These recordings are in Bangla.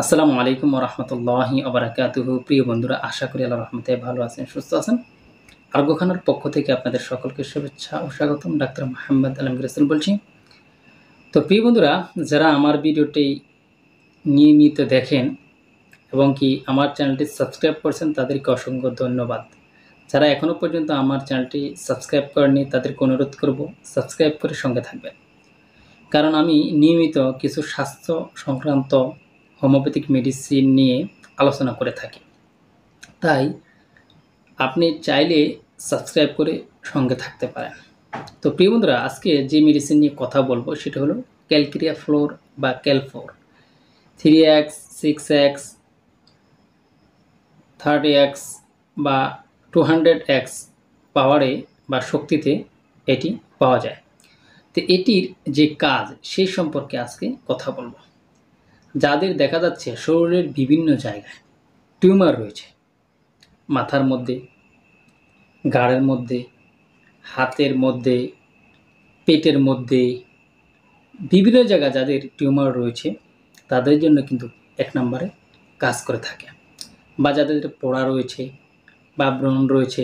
আসসালামু আলাইকুম ওয়া রাহমাতুল্লাহি ওয়া বারাকাতুহু। প্রিয় বন্ধুরা, আশা করি আল্লাহর রহমতে ভালো আছেন, সুস্থ আছেন। আরোগ্য খানার পক্ষ থেকে আপনাদের সকলকে শুভেচ্ছা ও স্বাগতম। ডাক্তার মোহাম্মদ আলমগীর রাসূল বলছি। তো প্রিয় বন্ধুরা, যারা আমার ভিডিওটি নিয়মিত দেখেন এবং কি আমার চ্যানেলটি সাবস্ক্রাইব করছেন, তাদেরকে অসংখ্য ধন্যবাদ। যারা এখনও পর্যন্ত আমার চ্যানেলটি সাবস্ক্রাইব করেননি, তাদেরকে অনুরোধ করব সাবস্ক্রাইব করে সঙ্গে থাকবেন। কারণ আমি নিয়মিত কিছু স্বাস্থ্য সংক্রান্ত হোমিওপ্যাথিক মেডিসিন নিয়ে আলোচনা করে থাকি। তাই আপনি চাইলে সাবস্ক্রাইব করে সঙ্গে থাকতে পারেন। তো প্রিয় বন্ধুরা, আজকে যে মেডিসিন নিয়ে কথা বলবো সেটা হলো ক্যালকেরিয়া ফ্লোর বা ক্যালফোর। 3x, 6x, 30x বা 200x পাওয়ারে বা শক্তিতে এটি পাওয়া যায়। তো এটির যে কাজ সেই সম্পর্কে আজকে কথা বলবো। যাদের দেখা যাচ্ছে শরীরের বিভিন্ন জায়গায় টিউমার রয়েছে, মাথার মধ্যে, ঘাড়ের মধ্যে, হাতের মধ্যে, পেটের মধ্যে, বিভিন্ন জায়গায় যাদের টিউমার রয়েছে তাদের জন্য কিন্তু এক নম্বরে কাজ করে থাকে। বা যাদের পোড়া রয়েছে বা ব্রণ রয়েছে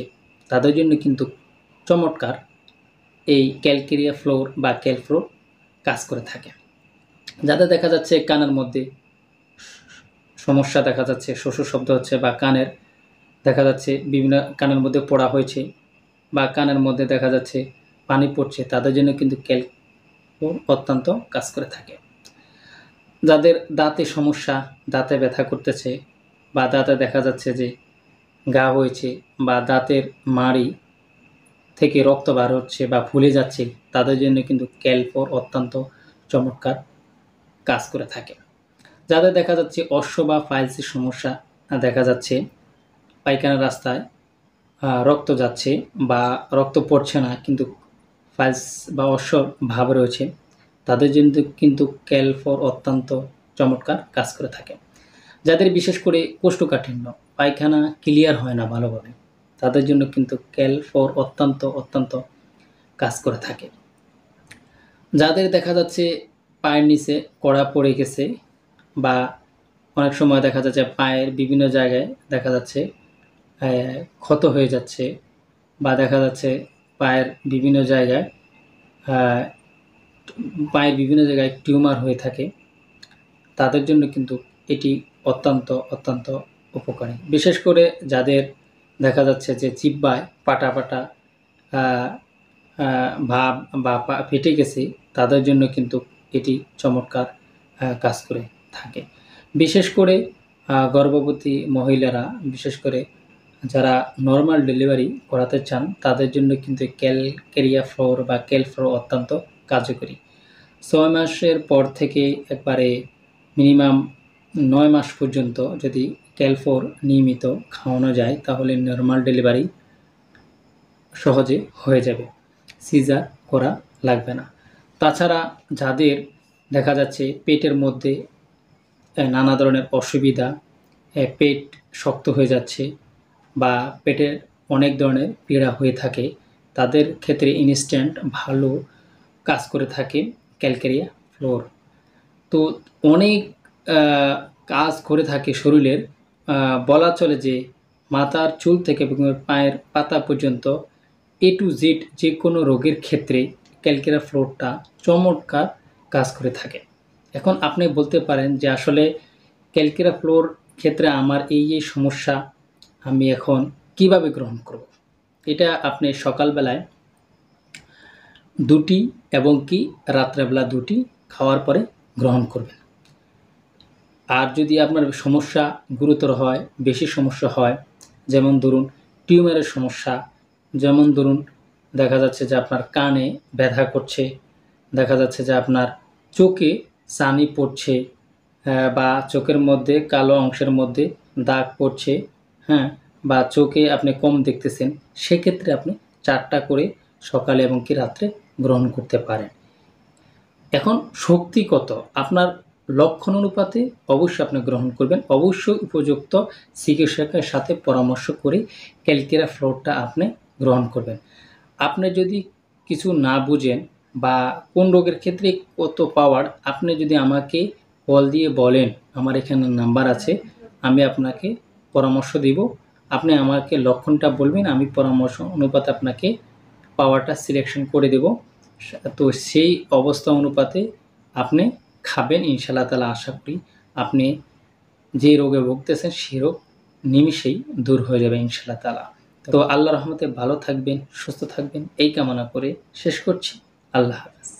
তাদের জন্য কিন্তু চমৎকার এই ক্যালকেরিয়া ফ্লোর বা ক্যালফ্লোর কাজ করে থাকে। যাদের দেখা যাচ্ছে কানের মধ্যে সমস্যা দেখা যাচ্ছে, শোষ শব্দ হচ্ছে, বা কানের দেখা যাচ্ছে বিভিন্ন কানের মধ্যে পোড়া হয়েছে বা কানের মধ্যে দেখা যাচ্ছে পানি পড়ছে, তাদের জন্য কিন্তু ক্যালফ্লোর অত্যন্ত কাজ করে থাকে। যাদের দাঁতে সমস্যা, দাঁতে ব্যথা করতেছে বা দাঁতে দেখা যাচ্ছে যে ঘা হয়েছে বা দাঁতের মাড়ি থেকে রক্ত বার হচ্ছে বা ফুলে যাচ্ছে, তাদের জন্য কিন্তু ক্যালফ্লোর অত্যন্ত চমৎকার কাজ করে থাকে। যাদের দেখা যাচ্ছে অশ্ব বা পাইলসের সমস্যা, দেখা যাচ্ছে পায়খানার রাস্তায় রক্ত যাচ্ছে বা রক্ত পড়ছে না কিন্তু পাইলস বা অশ্বর ভাব রয়েছে, তাদের জন্য কিন্তু ক্যালফ্লোর অত্যন্ত চমৎকার কাজ করে থাকে। যাদের বিশেষ করে কোষ্ঠকাঠিন্য, পায়খানা ক্লিয়ার হয় না ভালোভাবে, তাদের জন্য কিন্তু ক্যালফ্লোর অত্যন্ত কাজ করে থাকে। যাদের দেখা যাচ্ছে পায়ের নিচে কড়া পড়ে গেছে বা অনেক সময় দেখা যাচ্ছে পায়ের বিভিন্ন জায়গায় দেখা যাচ্ছে ক্ষত হয়ে যাচ্ছে বা দেখা যাচ্ছে পায়ের বিভিন্ন জায়গায় টিউমার হয়ে থাকে, তাদের জন্য কিন্তু এটি অত্যন্ত উপকারী। বিশেষ করে যাদের দেখা যাচ্ছে যে জিহ্বায় পাটা ভাব বা ফেটে গেছে, তাদের জন্য কিন্তু এটি চমৎকার কাজ করে থাকে। বিশেষ করে গর্ভবতী মহিলারা, বিশেষ করে যারা নর্মাল ডেলিভারি করাতে চান, তাদের জন্য কিন্তু ক্যালকেরিয়া ফ্লোর বা ক্যালফ্লোর অত্যন্ত কার্যকরী। 6 মাসের পর থেকে একবারে মিনিমাম 9 মাস পর্যন্ত যদি ক্যালফ্লোর নিয়মিত খাওয়ানো যায়, তাহলে নর্মাল ডেলিভারি সহজে হয়ে যাবে, সিজার করা লাগবে না। তাছাড়া যাদের দেখা যাচ্ছে পেটের মধ্যে নানা ধরনের অসুবিধা, পেট শক্ত হয়ে যাচ্ছে বা পেটের অনেক ধরনের পীড়া হয়ে থাকে, তাদের ক্ষেত্রে ইনস্ট্যান্ট ভালো কাজ করে থাকে ক্যালকেরিয়া ফ্লোর। তো অনেক কাজ করে থাকে শরীরের, বলা চলে যে মাথার চুল থেকে পায়ের পাতা পর্যন্ত A to Z যে কোনো রোগের ক্ষেত্রে ক্যালকেরিয়া ফ্লোরটা চমৎকার কাজ করে থাকে। এখন আপনি বলতে পারেন যে আসলে ক্যালকেরিয়া ফ্লোর ক্ষেত্রে আমার এই সমস্যা, আমি এখন কিভাবে গ্রহণ করব? এটা আপনি সকালবেলায় 2টি এবং কি রাত্রেবেলা 2টি খাওয়ার পরে গ্রহণ করবেন। আর যদি আপনার সমস্যা গুরুতর হয়, বেশি সমস্যা হয়, যেমন ধরুন টিউমারের সমস্যা, যেমন ধরুন দেখা যাচ্ছে যে আপনার কানে ব্যথা করছে, দেখা যাচ্ছে যে আপনার চোখে ছানি পড়ছে, বা চোখের মধ্যে কালো অংশের মধ্যে দাগ পড়ছে, বা চোখে আপনি কম দেখতেছেন, সেক্ষেত্রে আপনি 4টা করে সকালে এবং কি রাত্রে গ্রহণ করতে পারেন। এখন শক্তি কত আপনার লক্ষণ অনুপাতে অবশ্যই আপনি গ্রহণ করবেন। অবশ্যই উপযুক্ত চিকিৎসকের সাথে পরামর্শ করে ক্যালকেরিয়া ফ্লোরটা আপনি গ্রহণ করবেন। আপনি যদি কিছু না বুঝেন বা কোন রোগের ক্ষেত্রে কত পাওয়ার, আপনি যদি আমাকে কল দিয়ে বলেন, আমার এখানে নাম্বার আছে, আমি আপনাকে পরামর্শ দিব। আপনি আমাকে লক্ষণটা বলবেন, আমি পরামর্শ অনুপাতে আপনাকে পাওয়ারটা সিলেকশন করে দেব। তো সেই অবস্থা অনুপাতে আপনি খাবেন, ইনশাআল্লাহ তাআলা আশা করি আপনি যে রোগে ভুগতেছেন সেই রোগ নিমিষেই দূর হয়ে যাবে ইনশাআল্লাহ তাআলা। তো আল্লাহর রহমতে ভালো থাকবেন, সুস্থ থাকবেন এই কামনা করে শেষ করছি। আল্লাহ হাফেজ।